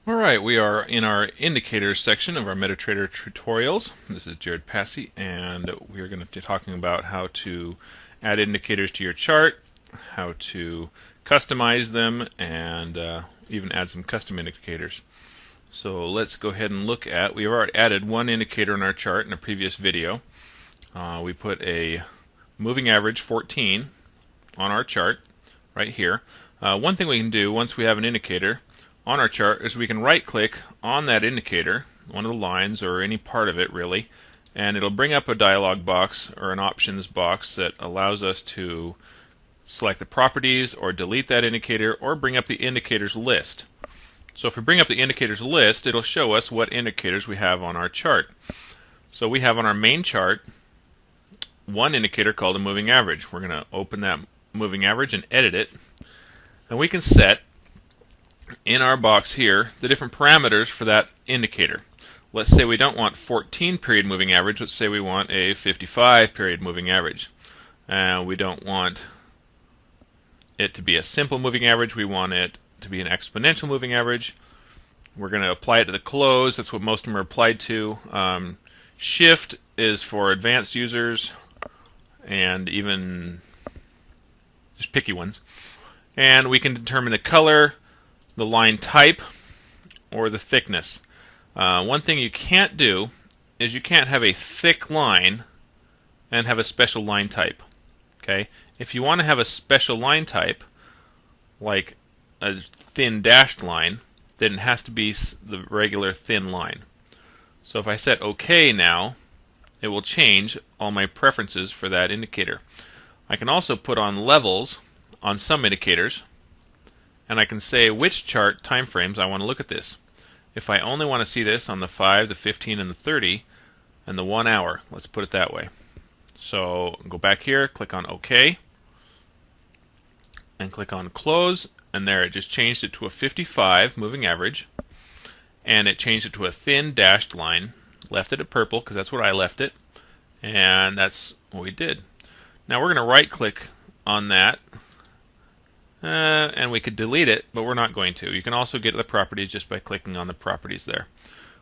Alright, we are in our indicators section of our MetaTrader tutorials. This is Jared Passy, and we're going to be talking about how to add indicators to your chart, how to customize them, and even add some custom indicators. So let's go ahead and look at, we've already added one indicator in our chart in a previous video. We put a moving average 14 on our chart right here. One thing we can do once we have an indicator on our chart is we can right click on that indicator, one of the lines or any part of it really, and it'll bring up a dialog box or an options box that allows us to select the properties or delete that indicator or bring up the indicators list. So if we bring up the indicators list, it'll show us what indicators we have on our chart. So we have on our main chart one indicator called a moving average. We're going to open that moving average and edit it, and we can set in our box here the different parameters for that indicator. Let's say we don't want 14 period moving average, let's say we want a 55 period moving average. We don't want it to be a simple moving average, we want it to be an exponential moving average. We're going to apply it to the close, that's what most of them are applied to. Shift is for advanced users and even just picky ones. And we can determine the color, the line type, or the thickness. One thing you can't do is you can't have a thick line and have a special line type. Okay? If you want to have a special line type, like a thin dashed line, then it has to be the regular thin line. So if I set OK now, it will change all my preferences for that indicator. I can also put on levels on some indicators, and I can say which chart time frames I want to look at this. If I only want to see this on the 5, the 15, and the 30, and the 1 hour, let's put it that way. So go back here, click on OK, and click on Close, and there it just changed it to a 55 moving average, and it changed it to a thin dashed line. Left it at purple because that's what I left it, and that's what we did. Now we're going to right click on that, and we could delete it, but we're not going to. You can also get the properties just by clicking on the properties there.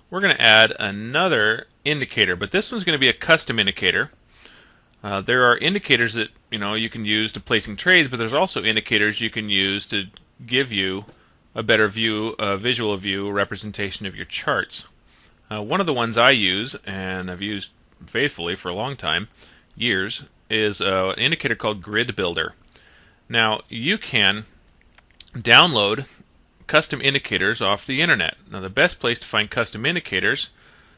We're going to add another indicator, but this one's going to be a custom indicator. There are indicators that you can use to placing trades, but there's also indicators you can use to give you a better view, a visual view representation of your charts. One of the ones I use, and I've used faithfully for a long time, years, is an indicator called Grid Builder. Now, you can download custom indicators off the internet. Now, the best place to find custom indicators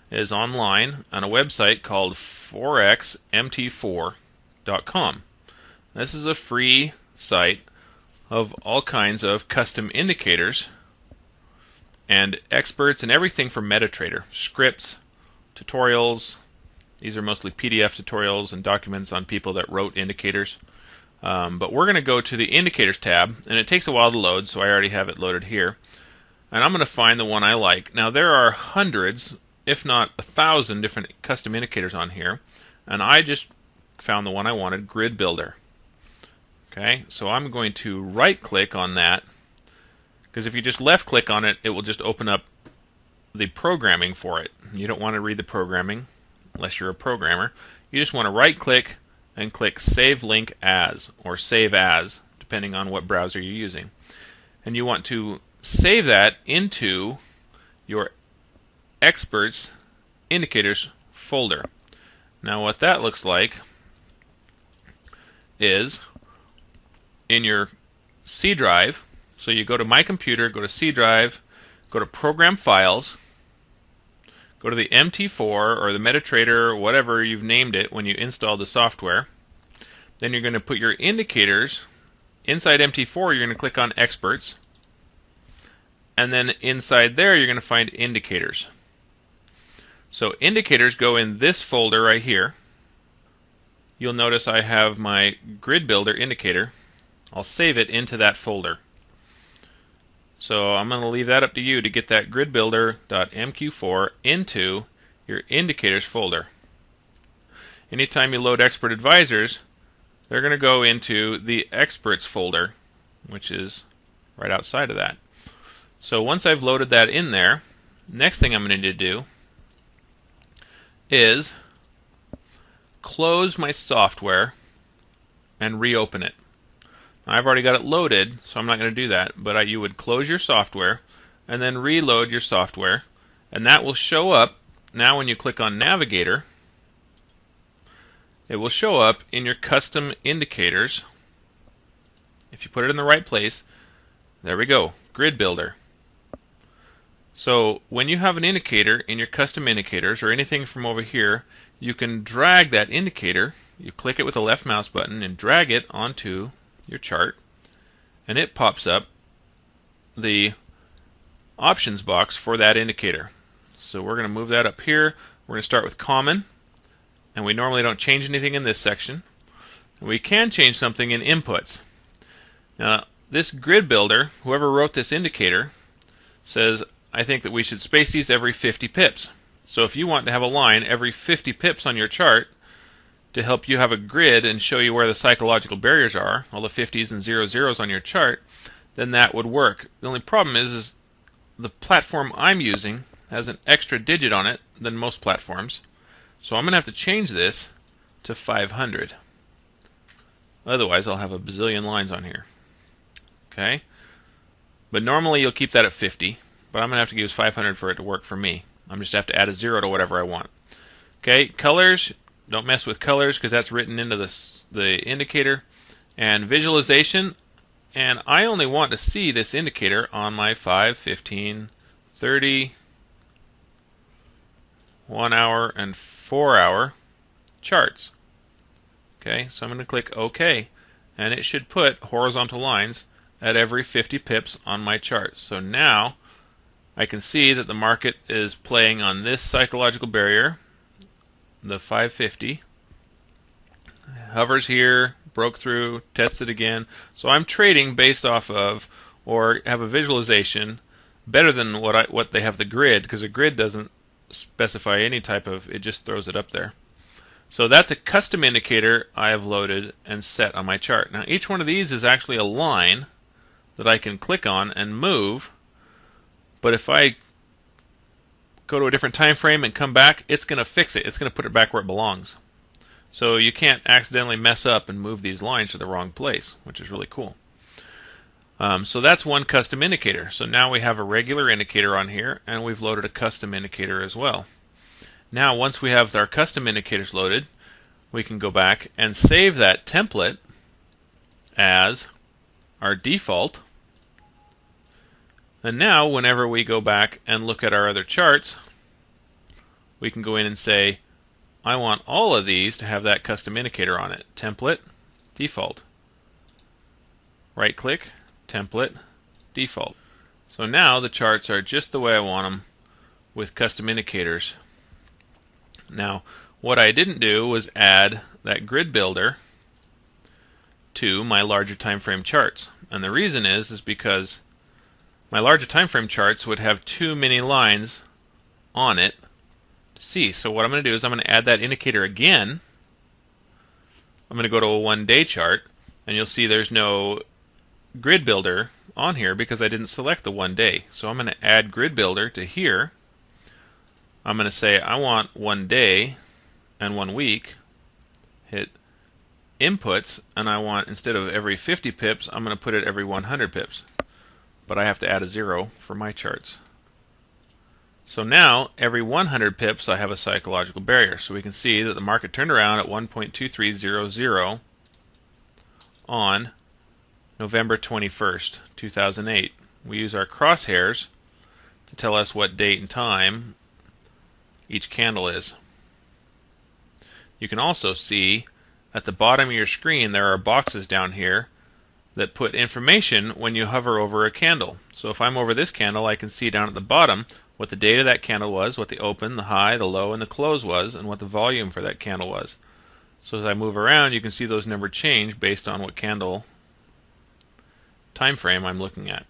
is online on a website called forexmt4.com. This is a free site of all kinds of custom indicators and experts and everything from MetaTrader. Scripts, tutorials. These are mostly PDF tutorials and documents on people that wrote indicators. But we're going to go to the Indicators tab, and it takes a while to load, so I already have it loaded here. And I'm going to find the one I like. Now there are hundreds, if not 1,000 different custom indicators on here, and I just found the one I wanted, Grid Builder. Okay, so I'm going to right-click on that, because if you just left-click on it, it will just open up the programming for it. You don't want to read the programming unless you're a programmer. You just want to right-click and click Save Link As, or Save As, depending on what browser you're using. And you want to save that into your Experts Indicators folder. Now what that looks like is in your C drive, so you go to My Computer, go to C drive, go to Program Files, go to the MT4 or the MetaTrader or whatever you've named it when you install the software. Then you're going to put your indicators inside MT4. You're going to click on Experts, and then inside there you're going to find Indicators. So indicators go in this folder right here. You'll notice I have my Grid Builder indicator. I'll save it into that folder. So I'm going to leave that up to you to get that gridbuilder.mq4 into your indicators folder. Anytime you load Expert Advisors, they're going to go into the Experts folder, which is right outside of that. So once I've loaded that in there, next thing I'm going to need to do is close my software and reopen it. Now, I've already got it loaded, so I'm not going to do that, but you would close your software and then reload your software, and that will show up. Now when you click on Navigator, it will show up in your custom indicators. If you put it in the right place, there we go, Grid Builder. So when you have an indicator in your custom indicators or anything from over here, you can drag that indicator, you click it with the left mouse button and drag it onto your chart, and it pops up the options box for that indicator. So we're going to move that up here. We're going to start with common, and we normally don't change anything in this section. And we can change something in inputs. Now this grid builder, whoever wrote this indicator, says I think that we should space these every 50 pips. So if you want to have a line every 50 pips on your chart to help you have a grid and show you where the psychological barriers are, all the 50s and 00s on your chart, then that would work. The only problem is the platform I'm using has an extra digit on it than most platforms. So I'm going to have to change this to 500. Otherwise I'll have a bazillion lines on here. Okay? But normally you'll keep that at 50, but I'm going to have to use 500 for it to work for me. I'm just have to add a 0 to whatever I want. Okay, colors, don't mess with colors because that's written into the indicator. And visualization, and I only want to see this indicator on my 5, 15, 30, 1 hour, and 4 hour charts. Okay, so I'm going to click OK, and it should put horizontal lines at every 50 pips on my chart. So now I can see that the market is playing on this psychological barrier, the 550. Hovers here, broke through, tested again. So I'm trading based off of, or have a visualization better than what they have the grid, because a grid doesn't specify any type of, it just throws it up there. So that's a custom indicator I have loaded and set on my chart. Now each one of these is actually a line that I can click on and move. But if I go to a different time frame and come back, it's going to fix it. It's going to put it back where it belongs. So you can't accidentally mess up and move these lines to the wrong place, which is really cool. So that's one custom indicator. So now we have a regular indicator on here, and we've loaded a custom indicator as well. Now once we have our custom indicators loaded, we can go back and save that template as our default. And now whenever we go back and look at our other charts, we can go in and say, I want all of these to have that custom indicator on it. Template, default. Right click, template, default. So now the charts are just the way I want them with custom indicators. Now what I didn't do was add that grid builder to my larger time frame charts. And the reason is because my larger time frame charts would have too many lines on it to see. So what I'm going to do is I'm going to add that indicator again. I'm going to go to a 1-day chart, and you'll see there's no grid builder on here because I didn't select the 1 day. So I'm going to add grid builder to here. I'm going to say I want 1 day and 1 week. Hit inputs, and I want, instead of every 50 pips, I'm going to put it every 100 pips. But I have to add a 0 for my charts. So now, every 100 pips, I have a psychological barrier. So we can see that the market turned around at 1.2300 on November 21st, 2008. We use our crosshairs to tell us what date and time each candle is. You can also see at the bottom of your screen there are boxes down here that put information when you hover over a candle. So if I'm over this candle, I can see down at the bottom what the date of that candle was, what the open, the high, the low, and the close was, and what the volume for that candle was. So as I move around, you can see those numbers change based on what candle time frame I'm looking at,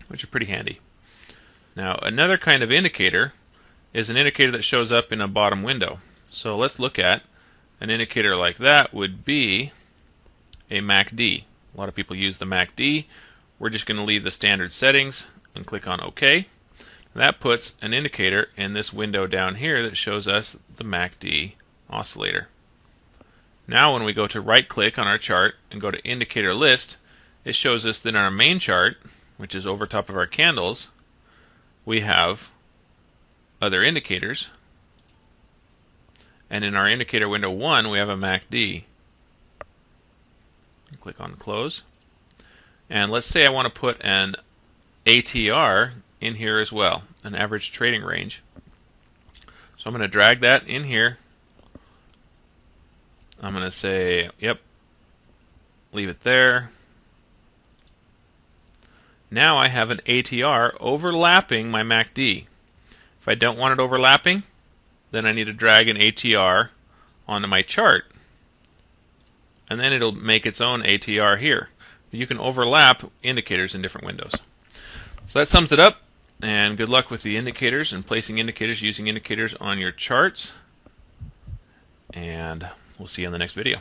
which is pretty handy. Now another kind of indicator is an indicator that shows up in a bottom window. So let's look at an indicator like that would be a MACD. A lot of people use the MACD. We're just going to leave the standard settings, and click on OK. That puts an indicator in this window down here that shows us the MACD oscillator. Now when we go to right click on our chart and go to indicator list, it shows us that in our main chart, which is over top of our candles, we have other indicators. And in our indicator window 1, we have a MACD. Click on close. And let's say I want to put an ATR in here as well, an average trading range. So I'm going to drag that in here. I'm going to say, yep, leave it there. Now I have an ATR overlapping my MACD. If I don't want it overlapping, then I need to drag an ATR onto my chart. And then it'll make its own ATR here. You can overlap indicators in different windows. So that sums it up. And good luck with the indicators and placing indicators, using indicators on your charts. And we'll see you in the next video.